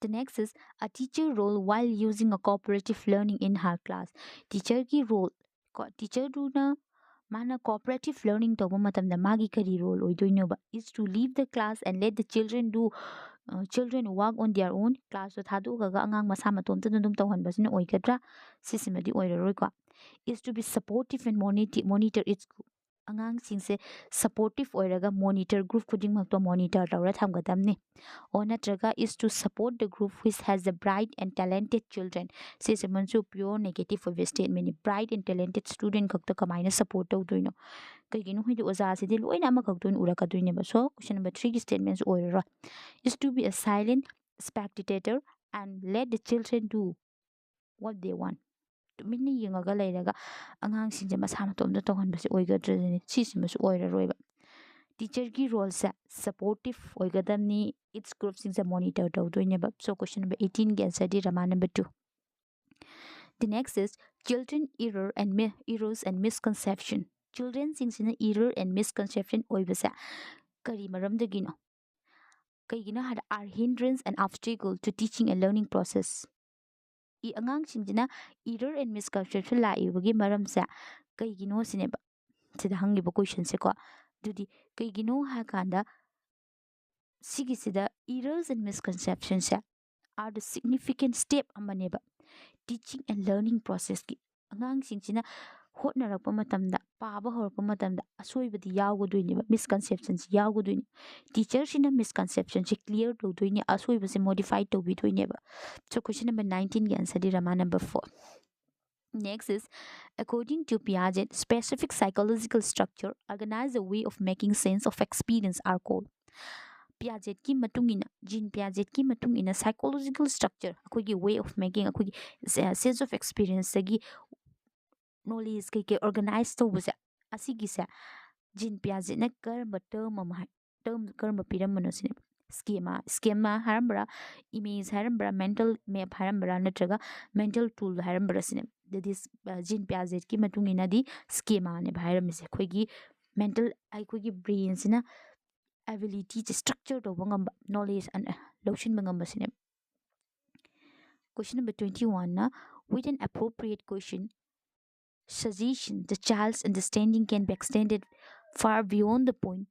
the next is a teacher role while using a cooperative learning in her class teacher ki role ko teacher du na mana cooperative learning to matamda magi kari role oidoinoba is to leave the class and let the children work on their own class to thadu ga angang masa matom tan dum tawhan basina oigadra sisimadi oiraroi ko is to be supportive and monitor its ꯑꯉꯥꯡꯁꯤꯡꯁꯦ supportive ꯑꯣꯏꯔꯒ monitor group ꯈꯨꯗꯤꯡꯃꯛꯇꯣ monitor ꯇꯧꯔ ꯊꯝꯒꯗꯕꯅꯤ ꯑꯣ ꯅꯠꯇ꯭ꯔꯒ is to support the group which has the bright and talented children ꯁꯤꯁꯦ ꯃꯟꯁꯨ ꯄꯤꯌꯣꯔ ꯅꯦꯒꯦꯇꯤꯞ ꯑꯣꯏꯕ ꯁ꯭ꯇꯦꯠꯃꯦꯟꯅꯤ ꯕ꯭ꯔꯥꯏꯠ ꯑꯦꯟ ꯇꯦꯂꯦꯟꯇꯦꯠ ꯁ꯭ꯇꯨꯗꯦꯟ ꯈꯛꯇ ꯀꯃꯥꯏꯅ ꯁꯄꯣꯔꯠ ꯇꯧꯗꯣꯏꯅꯣ ꯀꯩꯒꯤꯅꯣ ꯍꯥꯏꯗꯤ ꯑꯣꯖꯥꯁꯤꯗꯤ ꯂꯣꯏꯅ ꯑꯃꯈꯛꯇ ꯑꯣꯏꯅ ꯎꯔꯛꯀꯗꯣꯏꯅꯦꯕ ꯁꯣ ꯀ꯭ꯋꯦꯁꯟ ꯅꯝꯕꯔ 3ꯒꯤ ꯁ꯭ꯇꯦꯠꯃꯦꯟꯁꯨ ꯑꯣꯏꯔꯔꯣꯏ is to be a silent spectator and let the children do what they want ꯇꯨꯃꯤꯟꯅ ꯌꯦꯡꯉꯒ ꯂꯩꯔꯒ ꯑꯉꯥꯡꯁꯤꯡꯁꯦ ꯃꯁꯥ ꯃꯇꯣꯝꯇ ꯇꯧꯍꯟꯕꯁꯦ ꯑꯣꯏꯒꯗ꯭ꯔꯅꯤ ꯁꯤꯁꯤꯃꯁꯨ ꯑꯣꯏꯔꯔꯣꯏꯕ ꯇꯤꯆꯔꯒꯤ ꯔꯣꯜꯁꯦ ꯁꯄꯣꯔꯇꯤꯞ ꯑꯣꯏꯒꯗꯕꯅꯤ ꯏꯠꯁ ꯒ꯭ꯔꯨꯞꯁꯤꯡꯁꯦ ꯃꯣꯅꯤꯇꯔ ꯇꯧꯗꯣꯏꯅꯦꯕ ꯁꯣ ꯀ꯭ꯋꯦꯁꯟ ꯅꯝꯕꯔ 18ꯒꯤ ꯑꯟꯁꯔꯗꯤ ꯔꯃꯥ number 2 The next is children errors and misconception. Childrenꯁꯤꯡꯁꯤꯅ error and misconception ꯑꯣꯏꯕꯁꯦ ꯀꯔꯤ ꯃꯔꯝꯗꯒꯤꯅꯣ ꯀꯩꯒꯤꯅꯣ ꯍꯥꯏꯔ are hindrance and obstacle to teaching and learning process. ꯑꯉꯥꯡꯁꯤꯡꯁꯤꯅ error and misconception ꯂꯥꯛꯏꯕꯒꯤ ꯃꯔꯝꯁꯦ ꯀꯩꯒꯤꯅꯣ ꯁꯤꯅꯦꯕ ꯁꯤꯗ ꯍꯪꯉꯤꯕ ꯀꯣꯏꯁꯟꯁꯦꯀꯣ ꯑꯗꯨꯗꯤ ꯀꯩꯒꯤꯅꯣ ꯍꯥꯏ ꯀꯥꯟꯗ ꯁꯤꯒꯤꯁꯤꯗ errors and misconceptionꯁꯦ are the significant step ꯑꯃꯅꯦꯕ ꯇꯤꯆꯤꯡ ꯑꯦꯟ ꯂꯔꯅꯤꯡ ꯄ꯭ꯔꯣꯁꯦꯁꯀꯤ ꯑꯉꯥꯡꯁꯤꯡꯁꯤꯅ ꯍꯣꯠꯅꯔꯛꯄ ꯃꯇꯝꯗ ꯄꯥꯕ ꯍꯧꯔꯛꯄ ꯃꯇꯝꯗ ꯑꯁꯣꯏꯕꯗꯤ ꯌꯥꯎꯒꯗꯣꯏꯅꯦꯕ ꯃꯤꯁꯀꯟꯁꯦꯞꯁꯟꯁꯤ ꯌꯥꯎꯒꯗꯣꯏꯅꯤ ꯇꯤꯆꯔꯁꯤꯅ ꯃꯤꯁꯀꯟꯁꯦꯞꯁꯟꯁꯤ ꯀ꯭ꯂꯤꯌꯔ ꯇꯧꯗꯣꯏꯅꯦ ꯑꯁꯣꯏꯕꯁꯦ ꯃꯣꯗꯤꯐꯥꯏ ꯇꯧꯕꯤꯗꯣꯏꯅꯦꯕ ꯁꯣ ꯀ꯭ꯋꯦꯁꯟ ꯅꯝꯕꯔ 19ꯒꯤ ꯑꯟꯁꯔꯗꯤ ꯔꯃꯥ number 4 Next is, according to Piaget, specific psychological structure organize a way of making sense of experience are called. Piagetꯀꯤ ꯃꯇꯨꯡ ꯏꯟꯅ ꯖꯤꯟ ꯄꯤꯌꯥꯖꯦꯠꯀꯤ ꯃꯇꯨꯡ ꯏꯟꯅ psychological structure ꯑꯩꯈꯣꯏꯒꯤ way of making ꯑꯩꯈꯣꯏꯒꯤ sense of experienceꯗꯒꯤ knowledge ꯀꯩꯀꯩ organize ꯇꯧꯕꯁꯦ ꯑꯁꯤꯒꯤꯁꯦ ꯖꯤꯟ ꯄꯤꯌꯥꯖꯦꯠꯅ ꯀꯔꯝꯕ term ꯀꯔꯝꯕ ꯄꯤꯔꯝꯕꯅꯣ ꯁꯤꯅꯦꯕ ꯁ꯭ꯀꯦꯃꯥ ꯍꯥꯏꯔꯝꯕ꯭ꯔꯥ ꯏꯃꯦꯖ ꯍꯥꯏꯔꯝꯕ꯭ꯔꯥ ꯃꯦꯟꯇꯜ ꯃꯦꯞ ꯍꯥꯏꯔꯝꯕ꯭ꯔꯥ ꯅꯠꯇ꯭ꯔꯒ ꯃꯦꯟꯇꯜ ꯇꯨꯜ ꯍꯥꯏꯔꯝꯕ꯭ꯔꯥ ꯁꯤꯅꯦꯕ ꯑꯗꯨꯗꯤ ꯖꯤꯟ ꯄꯤꯌꯥꯖꯦꯠꯀꯤ ꯃꯇꯨꯡ ꯏꯟꯅꯗꯤ ꯁ꯭ꯀꯦꯃꯥꯅꯦꯕ ꯍꯥꯏꯔꯝꯃꯤꯁꯦ ꯑꯩꯈꯣꯏꯒꯤ ꯃꯦꯟꯇꯜ ꯑꯩꯈꯣꯏꯒꯤ ꯕ꯭ꯔꯦꯟꯁꯤꯅ ꯑꯦꯕꯤꯂꯤꯇꯤꯁꯦ ꯁ꯭ꯇ꯭ꯔꯛꯆꯔ ꯇꯧꯕ ꯉꯝꯕ ꯅꯣꯂꯦꯖ ꯂꯧꯁꯤꯟꯕ ꯉꯝꯕꯁꯤꯅꯦꯕ ꯀ꯭ꯋꯦꯁꯟ ꯅꯝꯕꯔ 21ꯅ with an appropriate question suggestion the child's understanding can be extended far beyond the point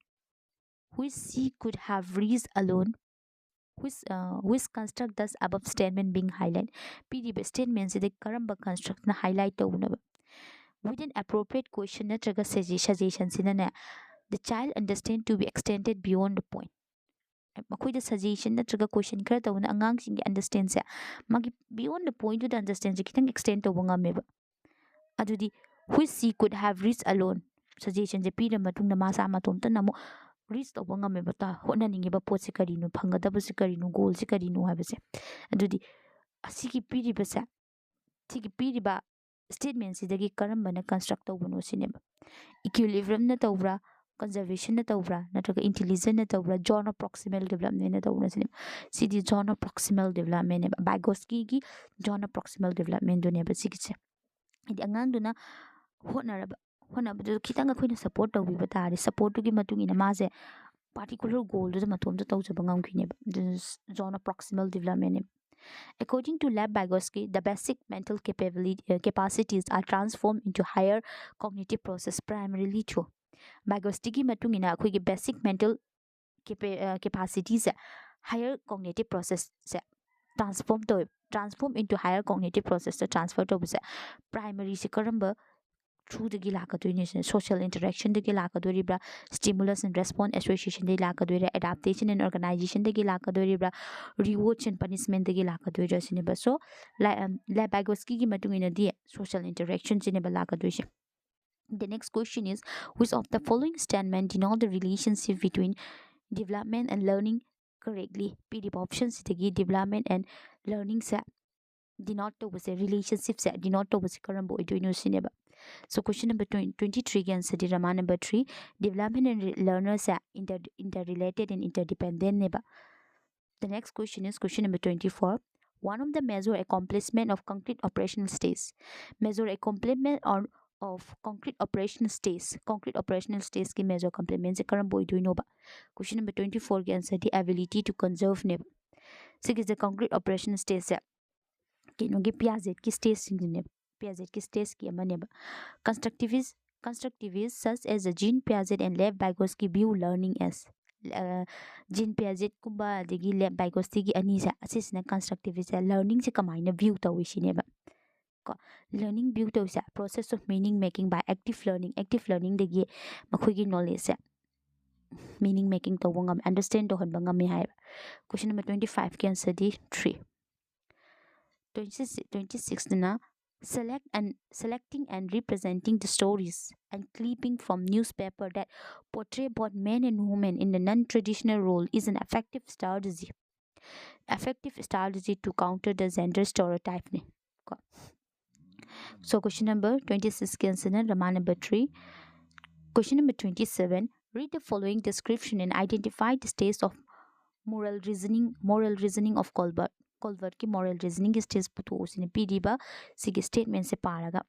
which she could have reached alone which construct does above statement being highlight ꯄꯤꯔꯤꯕ ꯁ꯭ꯇꯦꯠꯃꯦꯟꯁꯤꯗ ꯀꯔꯝꯕ ꯀꯟꯁꯇ꯭ꯔꯛꯅ highlight ꯇꯧꯅꯕ with an appropriate question ꯅꯠꯇ꯭ꯔꯒ suggestionꯁꯤꯅꯅꯦ the child understand to be extended beyond the point ꯃꯈꯣꯏꯗ suggestion ꯅꯠꯇ꯭ꯔꯒ question ꯈꯔ ꯇꯧꯕꯅ ꯑꯉꯥꯡꯁꯤꯡꯒꯤ understandꯁꯦ ꯃꯥꯒꯤ beyond the point ꯇꯨꯗ understandꯁꯦ ꯈꯤꯇꯪ extend ꯇꯧꯕ ꯉꯝꯃꯦꯕ ꯑꯗꯨꯗꯤ which she could have reached alone suggestionꯁꯦ ꯄꯤꯔ ꯃꯇꯨꯡꯗ ꯃꯥꯁꯥ ꯃꯇꯣꯝꯇꯅ ꯑꯃꯨꯛ ꯔꯤꯆ ꯇꯧꯕ ꯉꯝꯃꯦꯕ ꯍꯣꯠꯅꯅꯤꯡꯉꯤꯕ ꯄꯣꯠꯁꯦ ꯀꯔꯤꯅꯣ ꯐꯪꯒꯗꯕꯁꯦ ꯀꯔꯤꯅꯣ ꯒꯣꯜꯁꯦ ꯀꯔꯤꯅꯣ ꯍꯥꯏꯕꯁꯦ ꯑꯗꯨꯗꯤ ꯑꯁꯤꯒꯤ ꯄꯤꯔꯤꯕꯁꯦ ꯁꯤꯒꯤ ꯄꯤꯔꯤꯕ ꯁ꯭ꯇꯦꯠꯃꯦꯟꯁꯤꯗꯒꯤ ꯀꯔꯝꯕꯅ ꯀꯟꯁꯇ꯭ꯔꯛ ꯇꯧꯕꯅꯣ ꯁꯤꯅꯦꯕ ꯏꯀ꯭ꯋꯤꯂꯤꯕ꯭ꯔꯝꯅ ꯇꯧꯕ꯭ꯔꯥ ꯀꯟꯖꯔቬꯁꯟꯅ ꯇꯧꯕ꯭ꯔꯥ ꯅꯠꯇ꯭ꯔꯒ ꯏꯟꯇꯦꯂꯤꯖꯦꯟꯅ ꯇꯧꯕ꯭ꯔꯥ ꯖꯣꯟ ꯑꯣꯐ ꯄ꯭ꯔꯣꯛꯁꯤꯃꯦꯜ ꯗꯦꯕꯂꯞꯃꯦꯟꯅ ꯇꯧꯕ꯭ꯔꯥ ꯁꯤꯅꯦꯕ ꯁꯤꯗꯤ zone of proximal ꯗꯦꯕꯂꯞꯃꯦꯟꯅꯦꯕ ꯕꯥꯏꯒꯣꯁꯀꯤꯒꯤ zone of ꯄ꯭ꯔꯣꯛꯁꯤꯃꯦꯜ ꯗꯦꯕꯂꯞꯃꯦꯟꯗꯨꯅꯦꯕ ꯁꯤꯒꯤꯁꯦ ꯍꯥꯏꯗꯤ ꯑꯉꯥꯡꯗꯨꯅ ꯍꯣꯠꯅꯕꯗꯨ ꯈꯤꯇꯪ ꯑꯩꯈꯣꯏꯅ ꯁꯞꯄꯣꯔꯠ ꯇꯧꯕꯤꯕ ꯇꯥꯔꯗꯤ ꯁꯞꯄꯣꯔꯠꯇꯨꯒꯤ ꯃꯇꯨꯡ ꯏꯟꯅ ꯃꯥꯁꯦ ꯄꯥꯔꯇꯤꯀꯨꯂꯔ ꯒꯣꯜꯗꯨꯗ ꯃꯇꯣꯝꯇ ꯇꯧꯖꯕ ꯉꯝꯈꯤꯅꯦꯕ ꯖꯣꯟ ꯑꯣꯐ ꯄ꯭ꯔꯣꯛꯁꯤꯃꯦꯜ ꯗꯦꯕꯂꯞꯃꯦꯟꯅꯦꯕ According to Lev Vygotsky, the basic mental capacities are transformed into higher cognitive process primarily through Vygotsky ꯃꯇꯨꯡ ꯏꯟꯅ ꯑꯩꯈꯣꯏꯒꯤ basic mental capacitiesꯁꯦ higher cognitive processꯁꯦ transform into higher cognitive processꯇ transfer ꯇꯧꯕꯁꯦ primaryꯁꯦ ꯀꯔꯝꯕ throughꯗꯒꯤ ꯂꯥꯛꯀꯗꯣꯏꯅꯦ social interactionꯗꯒꯤ ꯂꯥꯛꯀꯗꯣꯔꯤꯕ꯭ꯔꯥ stimulus and response associationꯗꯒꯤ ꯂꯥꯛꯀꯗꯣꯏꯔꯥ adaptation and organizationꯗꯒꯤ ꯂꯥꯛꯀꯗꯣꯔꯤꯕ꯭ꯔꯥ rewards and punishmentꯗꯒꯤ ꯂꯥꯛꯀꯗꯣꯏꯔꯥ ꯁꯤꯅꯦꯕ so Lev Vygotskyꯒꯤ ꯃꯇꯨꯡ ꯏꯟꯅꯗꯤ social interaction ꯁꯤꯅꯦꯕ ꯂꯥꯛꯀꯗꯣꯏꯁꯦ The next question is, which of the following statement denote the relationship between development and learning correctly? ꯄꯤꯔꯤꯕ optionꯁꯤꯗꯒꯤ development and learning say denote ꯇꯧꯕꯁꯦ relationship ꯁꯦ denote ꯇꯧꯕꯁꯦ ꯀꯔꯝꯕ ꯑꯣꯏꯗꯣꯏꯅꯣ ꯁꯤꯅꯦꯕ So question number 23ꯒꯤ answer Rama number 3 development and learners are interrelated and interdependent neba. The next question is question number 24. One of the major accomplishment of concrete operational states. Major accomplishment of concrete operational states ki major accomplishment se karam boy do ba. Question number 24 ki answer the ability to conserve neba. So is the concrete operational states se kino gi Piaget ki states sing neba. Piaget ki states ki ama neba. Constructivists such as Jean Piaget and Lev Vygotsky view learning as Jean Piaget kumba adigi Lev Vygotsky gi ani sa asisina constructivist learning se kamaina view tawi sineba ko learning view to sa process of meaning making by active learning de gi makhoi gi knowledge sa meaning making to ngam understand to han bangam hai. Question number 25 can study 3 26 na selecting and representing the stories and clipping from newspaper that portray both men and women in the non-traditional role is an effective strategy to counter the gender stereotype ne. Ko. So question number 26 can answer Rama number 3. Question number 27, read the following description and identify the stage of moral reasoning of Colbert ki moral reasoning is stage puto usine piriba sigi statement se paraga.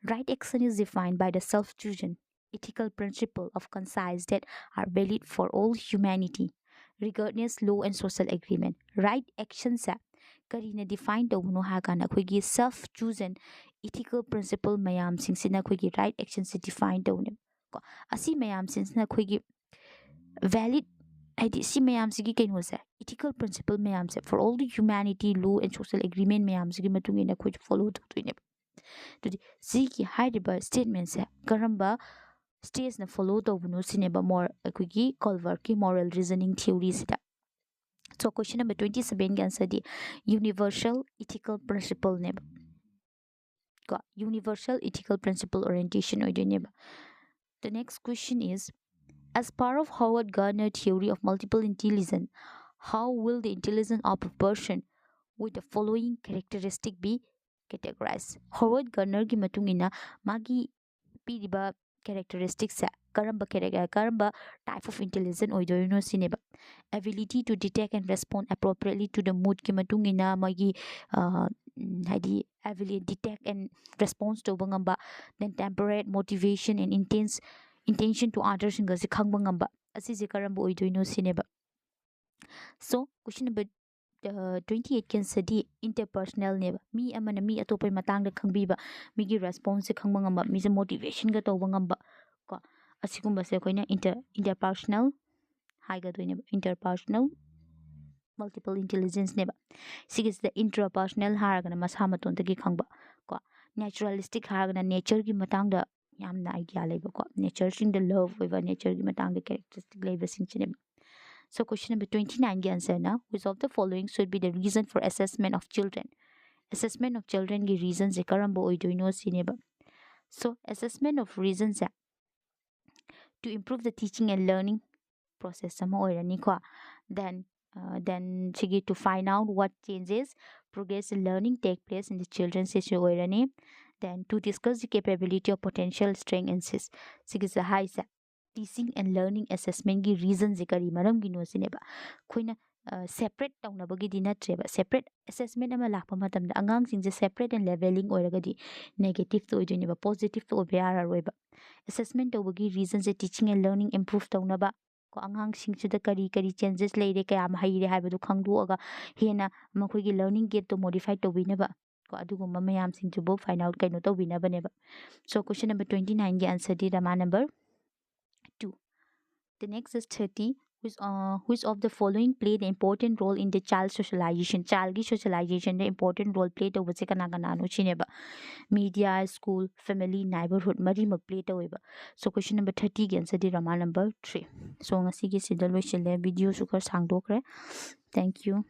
Right action is defined by the self-chosen ethical principle of conscience that are valid for all humanity regardless law and social agreement. Right action sa karina define tawno ha kana khoi self-chosen ethical principle mayam sing sina khoi right action se define tawne ko asi mayam sing sina khoi valid ꯍꯥꯏꯗꯤ ꯁꯤ ꯃꯌꯥꯝꯁꯤꯒꯤ ꯀꯩꯅꯣꯁꯦ ethical principle ꯃꯌꯥꯝꯁꯦ for all the humanity law and social agreement ꯃꯌꯥꯝꯁꯤꯒꯤ ꯃꯇꯨꯡ ꯏꯟꯅ ꯑꯩꯈꯣꯏꯁꯨ follow ꯇꯧꯗꯣꯏꯅꯦꯕ ꯑꯗꯨꯗꯤ ꯁꯤꯒꯤ ꯍꯥꯏꯔꯤꯕ ꯁ꯭ꯇꯦꯠꯃꯦꯟꯁꯦ ꯀꯔꯝꯕ ꯁ꯭ꯇꯦꯖꯅ ꯐꯣꯂꯣ ꯇꯧꯕꯅꯣ ꯁꯤꯅꯦꯕ ꯑꯩꯈꯣꯏꯒꯤ ꯀꯣꯜꯕꯔꯠꯀꯤ ꯃꯣꯔꯦꯜ ꯔꯤꯖꯅꯤꯡ ꯊꯤꯑꯣꯔꯤꯁꯤꯗ. So question number 27ꯒꯤ ꯑꯟꯁꯔꯗꯤ universal ethical principle ꯅꯦꯕ ꯀꯣ universal ethical principle orientation ꯑꯣꯏꯗꯣꯏꯅꯦꯕ. The next question is, as part of Howard Gardner theory of multiple intelligence, how will the intelligence of a person with the following characteristic be categorized? Howard Gardner gi matung ina magi piriba characteristics sa karamba type of intelligence oidoino sineba. Ability to detect and respond appropriately to the mood ki matung ina magi haidi ability detect and response to bangamba, then temperate motivation and intention to others singa si khangba ngamba asise karamba oidoino sineba. So question number 28 can study interpersonal neba mi amana mi atopai matangda khangbiba migi response khangba ngamba mi se motivation ga tawba ngamba ko asigumba se koina interpersonal haiga doineba interpersonal multiple intelligence neba. Sigis the intrapersonal haragana masa maton tagi khangba ko naturalistic haragana nature gi matangda yamna idea leba ko nature sing the love over nature gi matangda characteristic leba sing chineba. So question number 29 gi answer na, which of the following should be the reason for assessment of children? Assessment of children gi reasons e karamba oidoino sineba. So assessment of reasons to improve the teaching and learning process sama oirani ko. Then chigi to find out what changes progress in learning take place in the children's issue oirani. Then to discuss the capability of potential strength and sigi sa high sa teaching and learning assessment gi reasons kari maram gi no sineba khoina separate tawnabagi di natreba separate assessment ama lakpa matamda angang singje separate and leveling oiragadi negative to oidineba positive to obiara roiba assessment tawbagi reasons teaching and learning improve tawnaba ko angang singchuda kari changes leire kaya ma haire haibadu khangduaga hena makhoi gi learning gap to modify tawbinaba ko adugumba mayam singjubo find out kaino tawbinaba neba. So question number 29 gi answer di Rama number 2. The next is 30. Which of the following played an important role in the child socialization? Child ki socialization the important role played over se kana kana no chineba. Media, school, family, neighborhood mari mak play taweba. So question number 30 gi answer di Rama number 3. So ngasi gi sidal lo shile video sukar sangdokre. Thank you.